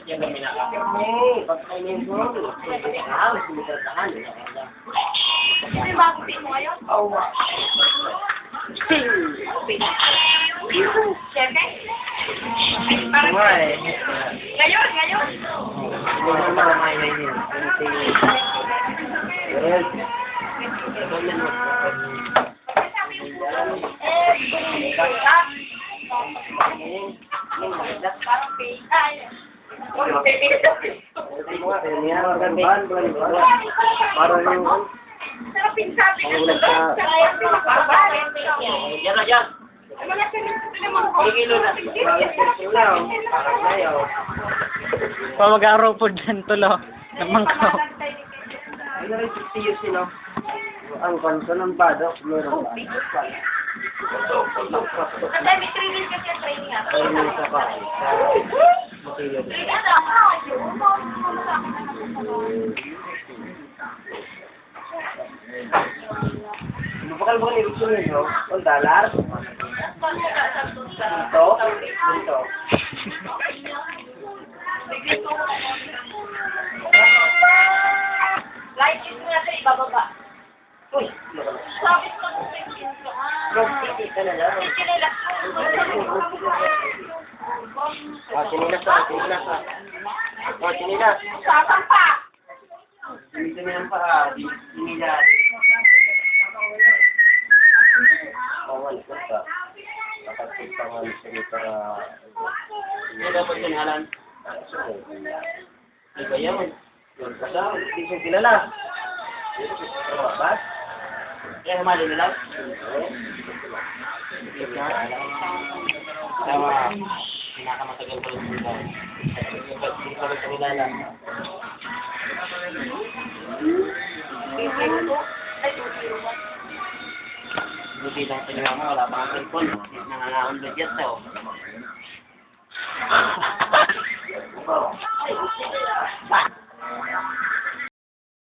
Yan kami na ka. Pagkainin ko. Sumitratahan. May bagong team mo ngayon? Awa. Siyempre? Parang ngayon. Parang sarapin sabi ng Yan na dyan. Pa mag-araw po dyan tulo. Namangkaw. Ano rin 60 years sino? Ang kanto ng padok, meron pa. Kasi may training kasi ang training ako. Ayun sa bahay. Bakal ba ni gusto niyo? $1? Dito. Light is natin ibababa. Uy, Sabi ko Titi ka na lang. Sinilas. Sinilas. Sasampa! Dito nilang pa. Sinilas. Pangal ko ka. Kapatid pangal sa dito. Yan daw po sinalan. Di ba yan? Yung kasama, hindi siya kilala. Bas? Kaya humali nila. Tama. Pinakamatagal ko lang dito. Hindi ko lang sa kilala. Buti lang sa mo, wala pa ang cellphone. Nangangaon budget daw.